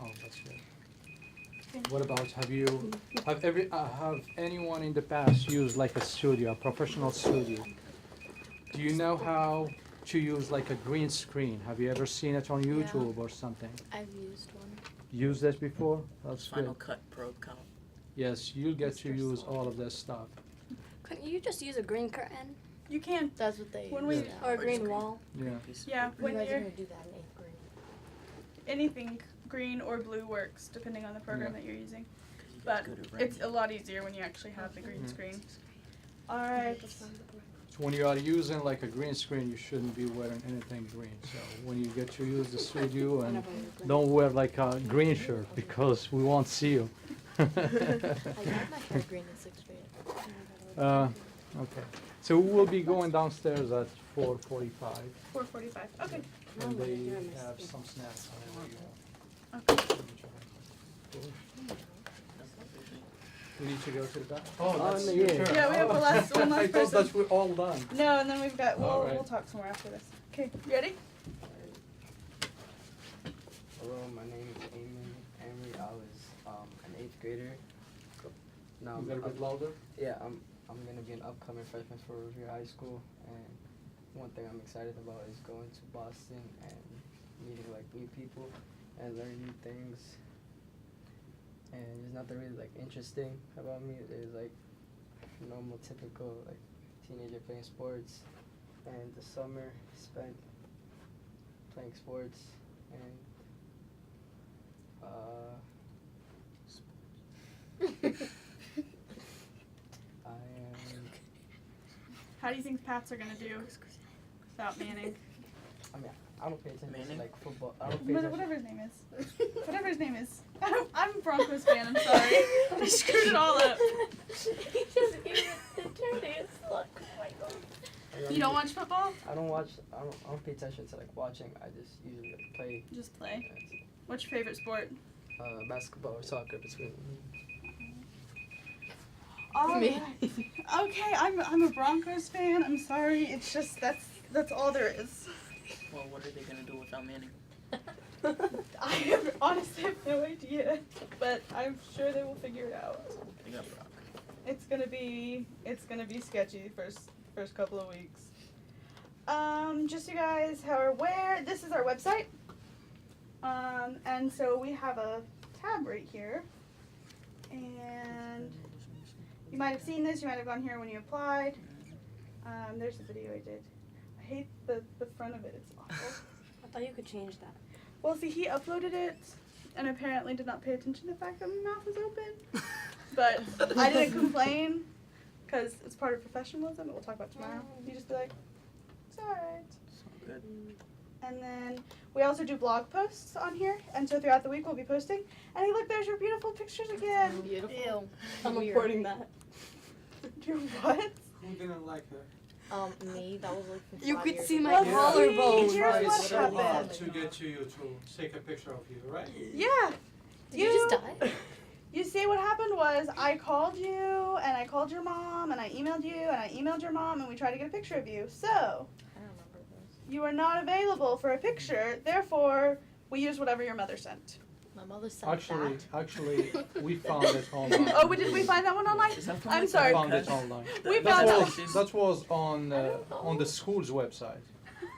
Oh, that's good. What about, have anyone in the past used like a studio, a professional studio? Do you know how to use like a green screen? Have you ever seen it on YouTube or something? I've used one. Used this before? That's Final good. Cut Pro count. Yes, you'll get to use all of this stuff. Couldn't you just use a green curtain You can. That's what they When use we- now. or a green wall? Yeah. Yeah, when You guys are you're gonna do that in 8th grade. anything green or blue works depending on the program that you're using. 'Cause you get But good at it's writing. a lot easier when you actually have the green Mhm. screen. All right. So when you are using like a green screen, you shouldn't be wearing anything green. So when you get to use the studio, and don't wear like a green shirt because we won't see you. I got my hair green in 6th grade. Okay. So we will be going downstairs at 4:45, 4:45. Okay. and they have some snacks whenever you want. Okay. We need to go to the back. Oh, that's no, your yeah. turn. Yeah, we have one last I person. thought that we're all done. No, and then we've got. All We'll right. we'll talk some more after this. Okay. You ready? Hello, my name is Eamon Emery. I was an 8th grader. Now A little bit louder. I'm gonna be an upcoming freshman for Revere High School, and one thing I'm excited about is going to Boston and meeting like new people and learning new things. And there's nothing really like interesting about me. There's like normal, typical like teenager playing sports, and the summer spent playing sports and I am. How do you think the Pats are gonna do without Manning? I mean, I don't pay attention Manning? to like football. I don't pay attention. Whatever his name is. Whatever his name is. I'm a Broncos fan. I'm sorry. I screwed it all up. You don't watch football? I don't watch. I don't pay attention to like watching. I just usually like, play. Just play. What's your favorite sport? Basketball or soccer between. All right. Okay, I'm a Broncos fan. I'm sorry. It's just that's all there is. Well, what are they gonna do without Manning? I honestly have no idea, but I'm sure they will figure it out. They got Brock. It's gonna be sketchy first couple of weeks. Just so you guys are aware, this is our website. And so we have a tab right here. And you might have seen this, you might have gone here when you applied. There's the video I did. I hate the front of it, it's awful. I thought you could change that. Well, see, he uploaded it and apparently did not pay attention to the fact that my mouth was open. But I didn't complain because it's part of professionalism that we'll talk about tomorrow. You just be like, it's alright. So good. And then we also do blog posts on here, and so throughout the week we'll be posting. And hey, look, there's your beautiful pictures again. Beautiful. I'm Weird. reporting that. Your what? Who didn't like her? Me, that was like from You 5 could years see ago. my Yeah. collarbone. Here's Right, what so hard happened. to get to you to take a picture of you, right? Yeah. Did you just die? You see, what happened was I called you, and I called your mom, and I emailed you, and I emailed your mom, and we tried to get a picture of you. So I don't remember this. you are not available for a picture. Therefore, we used whatever your mother sent. My mother said Actually, we found it online. Oh, did we find that one online? Is that from I'm like sorry. Found it online. We That found was, that was on the school's website.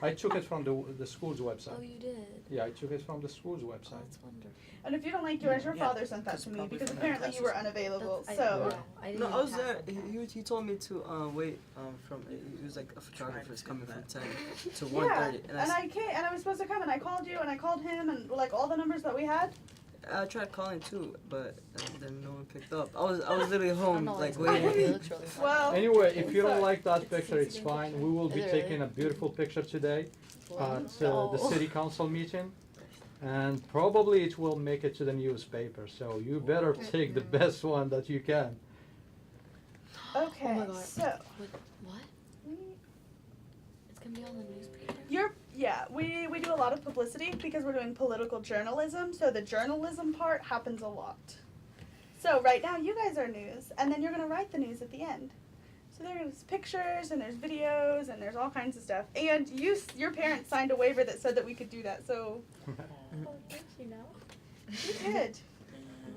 I took it from the school's Oh, website. you did? Yeah, I took it from the school's Oh, website. that's wonderful. And if you don't like yours, your Yeah, father sent that that's to me probably because from apparently that you were class. unavailable. I So didn't No, even I was pass there. it. He told me to wait from it was like a photographer's coming from 10 to yeah, 1:30, and I came, and I was supposed to come, and I called you, and I called him, and like all the numbers that we had. I tried calling too, but then no one picked up. I was literally I don't home know why like it's waiting. it looks really fun. Well, Anyway, if you don't sorry. like that picture, it's fine. We will be Is it really? taking a beautiful picture today at No. the city council meeting, and probably it will make it to the newspaper. So you better take the best one that you can. okay, Oh my God. so What? we, It's gonna be on the newspaper? we do a lot of publicity because we're doing political journalism. So the journalism part happens a lot. So right now you guys are news, and then you're gonna write the news at the end. So there's pictures and there's videos and there's all kinds of stuff. And your parents signed a waiver that said that we could do that. So Oh, thank you now. you did.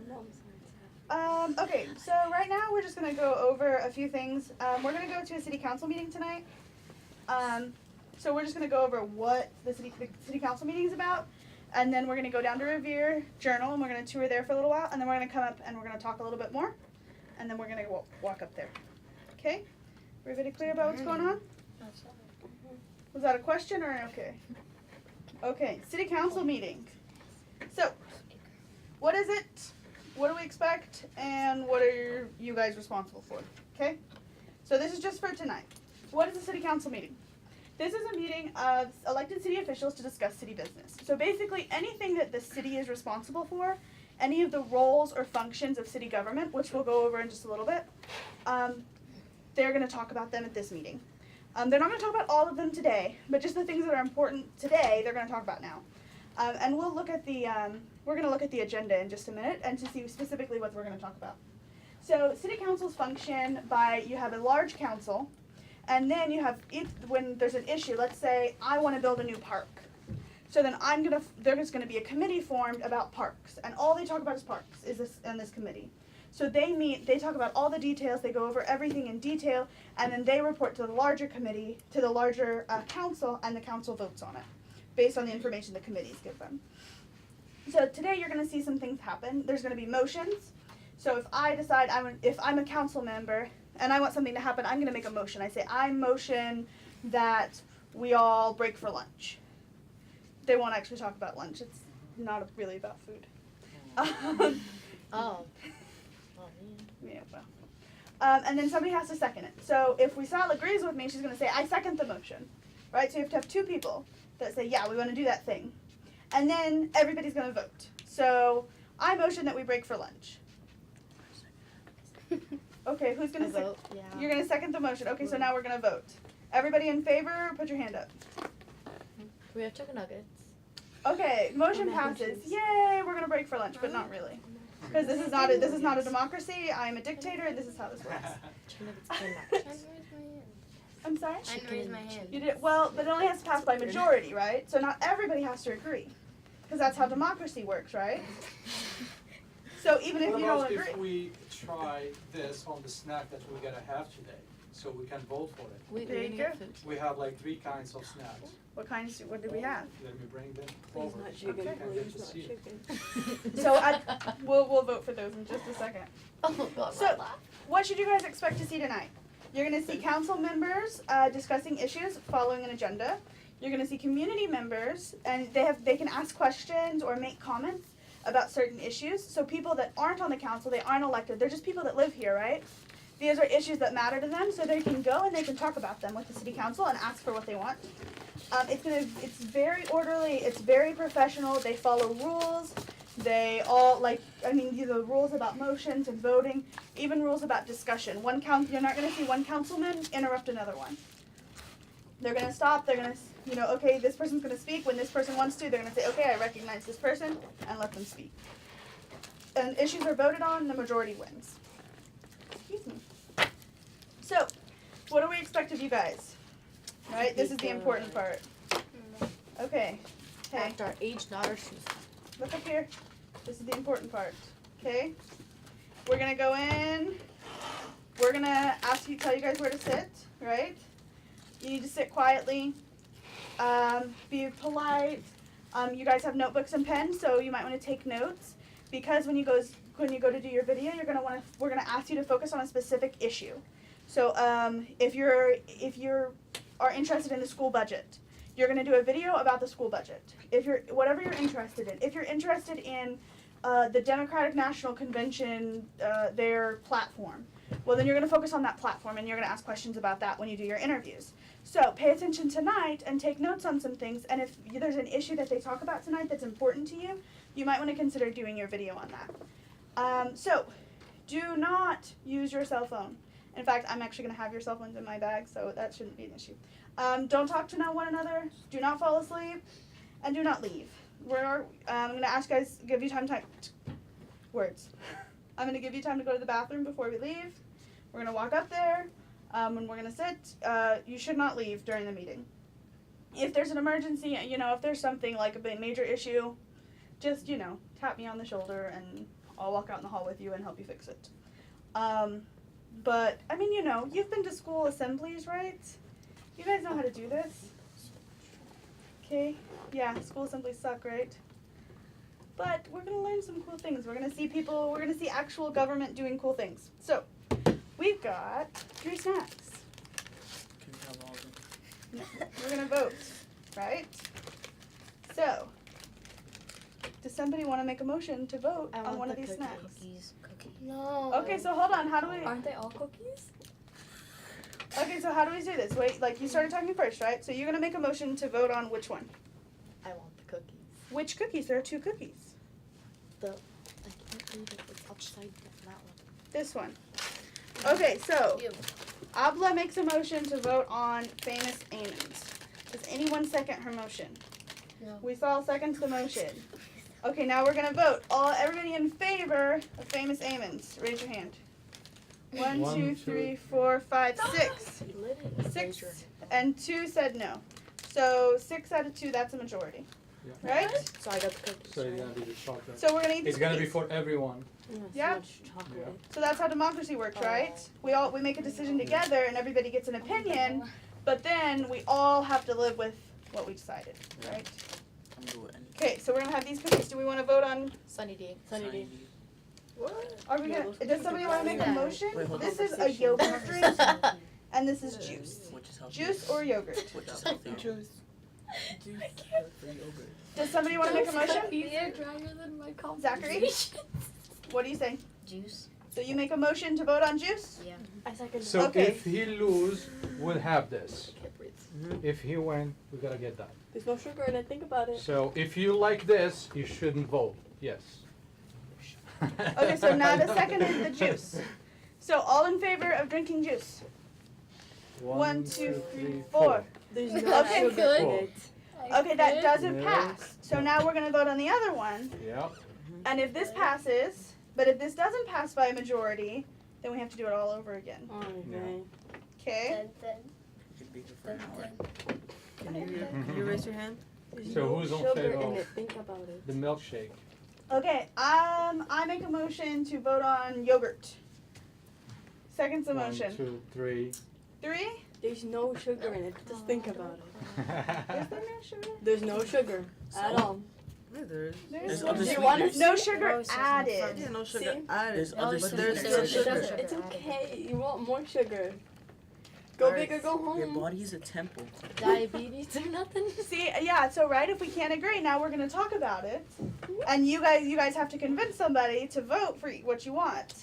My mom signed stuff. Okay, so right now we're just gonna go over a few things. We're gonna go to a city council meeting tonight. So we're just gonna go over what the city council meeting is about, and then we're gonna go down to Revere Journal and we're gonna tour there for a little while, and then we're gonna come up and we're gonna talk a little bit more, and then we're gonna walk up there. Okay? Everybody clear about what's going on? Was that a question or an okay? Okay, city council meeting. So, what is it? What do we expect? And what are you guys responsible for? Okay? So this is just for tonight. What is a city council meeting? This is a meeting of elected city officials to discuss city business. So basically anything that the city is responsible for, any of the roles or functions of city government, which we'll go over in just a little bit, they're going to talk about them at this meeting. They're not going to talk about all of them today, but just the things that are important today, they're going to talk about now. And we'll look at the, we're going to look at the agenda in just a minute and to see specifically what we're going to talk about. So city councils function by, you have a large council, and then you have, when there's an issue, let's say I want to build a new park. So then there's going to be a committee formed about parks, and all they talk about is parks, is this in this committee. So they meet, they talk about all the details, they go over everything in detail, and then they report to the larger committee, to the larger council, and the council votes on it, based on the information the committees give them. So today you're going to see some things happen. There's going to be motions. So if I decide, if I'm a council member, and I want something to happen, I'm going to make a motion. I say, I motion that we all break for lunch. They won't actually talk about lunch. It's not really about food. Oh. Yeah, well. And then somebody has to second it. So if Wisal agrees with me, she's going to say, I second the motion. Right? So you have to have two people that say, yeah, we want to do that thing. And then everybody's going to vote. So I motion that we break for lunch. Okay, who's going to vote? Yeah. You're going to second the motion. Okay, so now we're going to vote. Everybody in favor, put your hand up. We have chicken nuggets. Okay, motion Mac and passes. cheese. Yay, we're going to break for lunch, but not really. Because this is not a democracy. I'm a dictator, and this is how this works. Chicken nuggets, chicken nuggets. I'm sorry? I didn't raise my hand. You did well, but it only has to pass by majority, right? So not everybody has to agree, because that's how democracy works, right? So even if you don't agree, What about if we try this on the snack that we're gonna have today, so we can vote for it? We There you need go. food. We have like 3 kinds of snacks. what do we have? Let me bring them Please over. not chicken, You can get please to not see it. chicken. So we'll vote for those in just a second. Oh God, So- What should you guys expect to see tonight? You're going to see council members discussing issues following an agenda. You're going to see community members, and they can ask questions or make comments about certain issues. So people that aren't on the council, they aren't elected, they're just people that live here, right? These are issues that matter to them, so they can go and they can talk about them with the city council and ask for what they want. It's very orderly, it's very professional, they follow rules. They all the rules about motions and voting, even rules about discussion. You're not going to see one councilman interrupt another one. They're going to stop. They're going to, okay, this person's going to speak. When this person wants to, they're going to say, okay, I recognize this person, and let them speak. And issues are voted on, the majority wins. Excuse me. So, what do we expect of you guys? Right? This is the important part. Okay. Hey. Act our age, not our shoes. Look up here. This is the important part. Okay? We're gonna go in. We're gonna tell you guys where to sit, right? You need to sit quietly. Be polite. You guys have notebooks and pens, so you might want to take notes, because when you go to do your video, we're gonna ask you to focus on a specific issue. So if you are interested in the school budget, you're going to do a video about the school budget. Whatever you're interested in. If you're interested in the Democratic National Convention, their platform, well then you're going to focus on that platform and you're going to ask questions about that when you do your interviews. So pay attention tonight and take notes on some things, and if there's an issue that they talk about tonight that's important to you, you might want to consider doing your video on that. So do not use your cell phone. In fact, I'm actually going to have your cell phones in my bag, so that shouldn't be an issue. Don't talk to one another, do not fall asleep, and do not leave. I'm going to ask you guys, give you time words. I'm going to give you time to go to the bathroom before we leave. We're going to walk up there. When we're gonna sit, you should not leave during the meeting. If there's an emergency, if there's something like a big major issue, just, tap me on the shoulder and I'll walk out in the hall with you and help you fix it. But, you've been to school assemblies, right? You guys know how to do this? Okay, yeah, school assemblies suck, right? But we're gonna learn some cool things. We're gonna see actual government doing cool things. So, we've got 3 snacks. Can we have all of them? No, we're gonna vote, right? So, does somebody want to make a motion to vote I on want one of the these cookies. snacks? Cookies. No. Okay, so hold on. How do we? Aren't they all cookies? Okay, so how do we do this? Wait, you started talking first, right? So you're gonna make a motion to vote on which one? I want the cookies. Which cookies? There are 2 cookies. I can't read it. It's upside down. That one. This one. Okay, so You. Abla makes a motion to vote on famous almonds. Does anyone second her motion? No. We all second the motion. Okay, now we're gonna vote. Everybody in favor of famous almonds, raise your hand. 1, 2, 3, 4, 5, 6. You lit it. 6 and 2 said no. So 6 out of 2, that's a majority, Yeah. right? So I got the cookies. So it's right? gonna be the chocolate. So we're gonna eat It's these gonna be cookies. for everyone. Yeah. So Yeah. much chocolate. So that's how democracy works, right? We make a decision together and everybody gets an opinion, but then we all have to live with what we decided, right? I'm good with anything. Okay, so we're gonna have these cookies. Do we want to vote on? Sunny D. Sunny Sunny D. D. Are we gonna? Does somebody want to make a motion? Wait, hold This on. is a yogurt drink, and this is juice. Which is healthy? Juice or yogurt? Which is healthier? Juice. For yogurt. Does somebody want to make a motion? They're drier than my Zachary? What do you say? Juice. So you make a motion to vote on juice? Yeah. I second So Okay. if he lose, we'll have this. Can't breathe. If he win, we gotta get that. There's no sugar in it. Think about it. So if you like this, you shouldn't vote. Yes. Okay, so Nada seconded the juice. So all in favor of drinking juice? 1, 2, 3, 4. There's no Okay, sugar good. in it. Okay, that doesn't Yes. pass. So now we're gonna vote on the other one. Yeah. And if this passes, but if this doesn't pass by a majority, then we have to do it all over again. Okay. Okay? You could be here for an hour. Can you raise your hand? There's So no who's on sugar favor in of it. Think about it. the milkshake? Okay, I make a motion to vote on yogurt. Second's the 1, motion. 2, 3. 3? There's no sugar in it. Just think about it. Is there no sugar? There's no sugar at all. Yeah, there is. There's no other sugar. You want sweeteners. No sugar Roses in added. front. Yeah, no sugar See? added. There's other But sweeteners. there's still It sugar. doesn't. It's okay. You want more sugar. Go Alright. big or go Your home. body is a temple. Diabetes or nothing? See, yeah, so right, if we can't agree, now we're gonna talk about it. And you guys have to convince somebody to vote for what you want.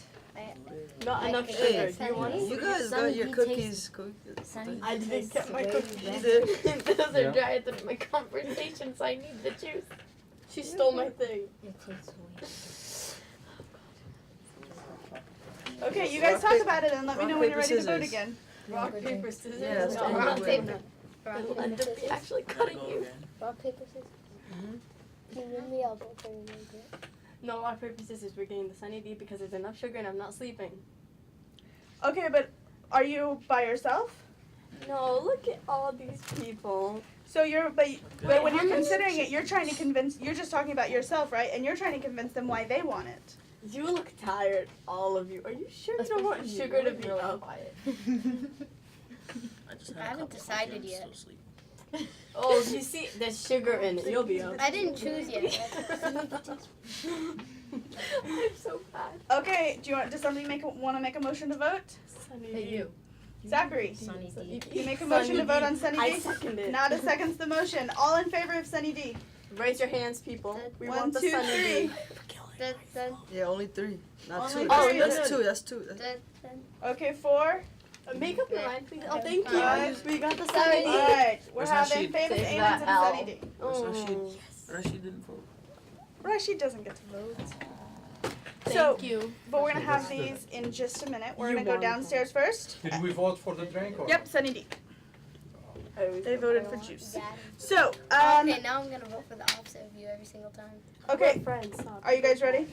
Not enough Hey, sugar. hey, Do you want Sunny. it? You guys Sunny got your D cookies. Sunny I D didn't tastes get my very cookies. bad. did. Those Yeah. are drier than my conversation, so I need the juice. She stole my thing. It tastes weird. Okay, you guys talk about it and let me Rock, know when you're paper, ready to vote scissors. again. Rock, paper, scissors. Yeah, that's No, the I'm rock, not doing paper. that. Rock, It'll paper, end up scissors. actually Gotta cutting go you. again. Rock, paper, scissors. Can you give me elbow for your yogurt? No, rock, paper, scissors. We're getting the Sunny D because there's enough sugar and I'm not sleeping. Okay, but are you by yourself? No, look at all these people. So but when how you're much- considering it, you're trying to you're just talking about yourself, right? And you're trying to convince them why they want it. You look tired, all of you. Are you sure you don't want sugar to be up? I just had I a haven't cup of decided coffee, I'm yet. still asleep. Oh, you see, there's sugar in it. You'll be up. I didn't choose yet. I'm so bad. Okay, does somebody want to make a motion to vote? Sunny Hey, D. you. Zachary, Sunny D. you make a motion to vote on Sunny I D? second it. Nada seconds the motion. All in favor of Sunny D? Raise your hands, people. We 1, want the 2, Sunny 3. D. Yeah, only 3. Not Only 2. three. That's 2. That's 2. Okay, 4. Make up your mind, please. Oh, Okay, thank you. five. We got the Sorry. Sunny All D. right, we're Where's having Rashid? famous Save aliens that and L. Sunny D. Where's Oh. Rashid? Rashid didn't vote. Rashid doesn't get to vote. Thank So, you. but we're gonna have That's good. these in just a minute. We're You gonna go won. downstairs first. Did we vote for the drink or? Yep, Sunny D. I always They vote voted for for one. juice. Got it. So, Okay, now I'm gonna vote for the opposite of you every single time. okay, We're friends, stop. are you guys ready?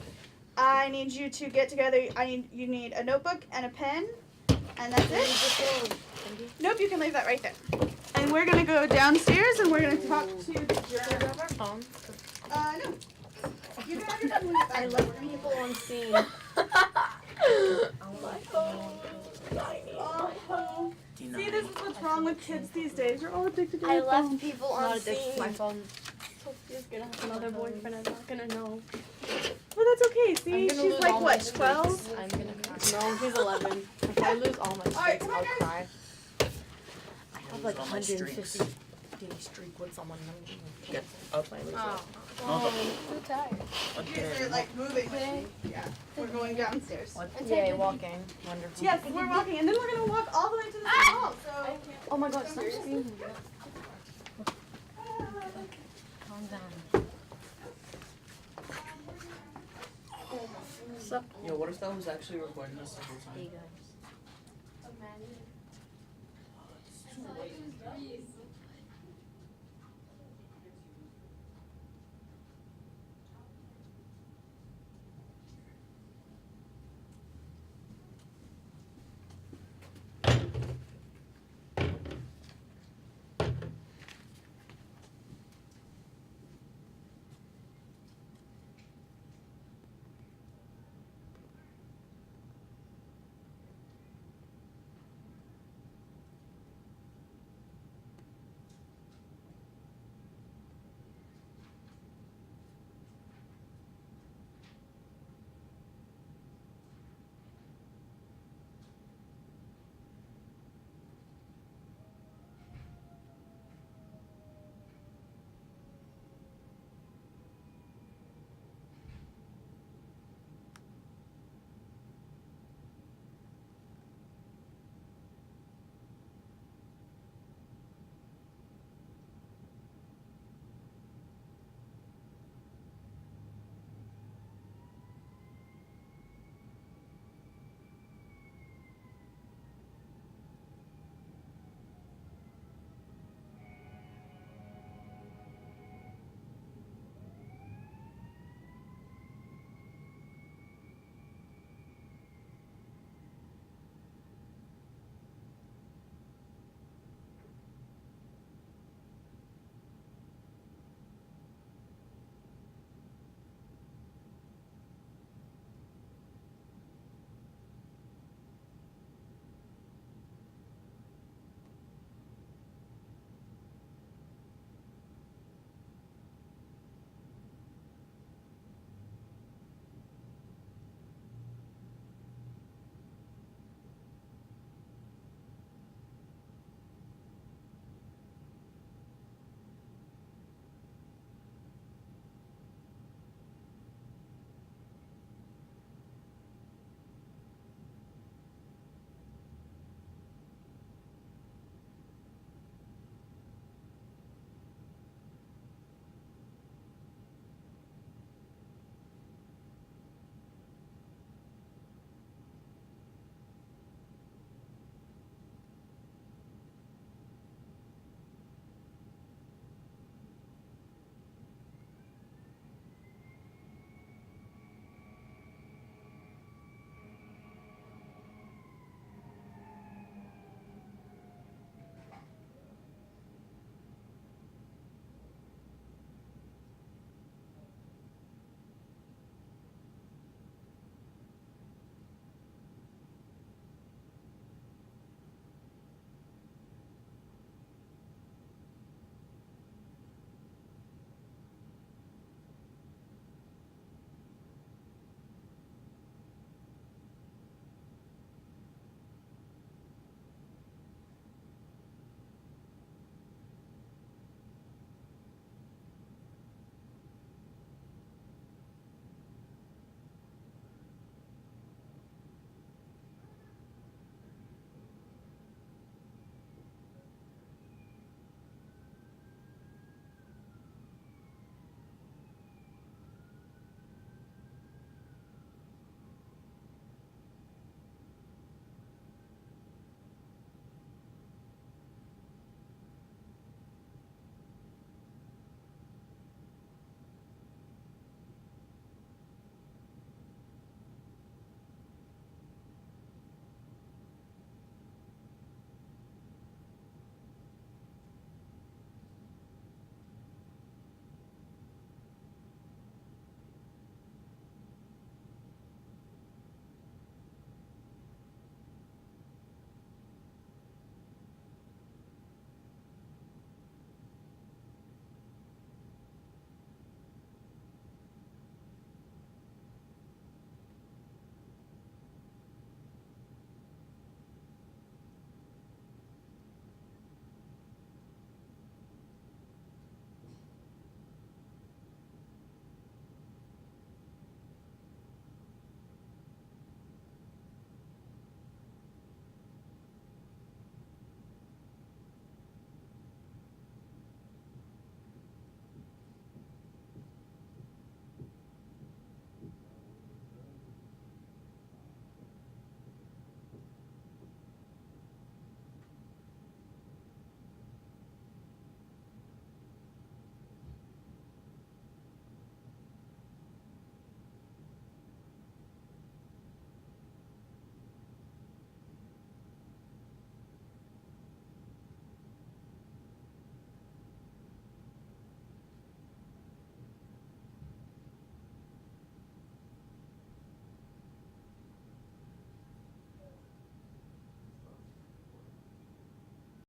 I need you to get together. You need a notebook and a pen, And that's it. Nope, you can leave that right there. And we're gonna go downstairs and we're gonna talk to the juror. phone? No. You can have your phone. I left people on scene. Oh. See, this is what's wrong with kids these days. You're all addicted to I your phone. left people Not on addicted to my scene. phone. Sophia's gonna have another boyfriend. I'm not gonna know. Well, that's okay. See, I'm gonna she's lose like all what, my 12? streaks. I'm gonna cry. No, he's 11. If I lose all my Alright, streaks, come on, I'll guys. cry. I have like All my 150 streaks. day streak with someone. Get up. Oh, too tired. You guys are like moving. Yeah, we're going downstairs. Yay, walking. Wonderful. Yes, we're walking, and then we're gonna walk all the way to the city hall. So. Oh my god, stop screaming. Calm down. Yo, what if that was actually recording us the whole time? Hey guys.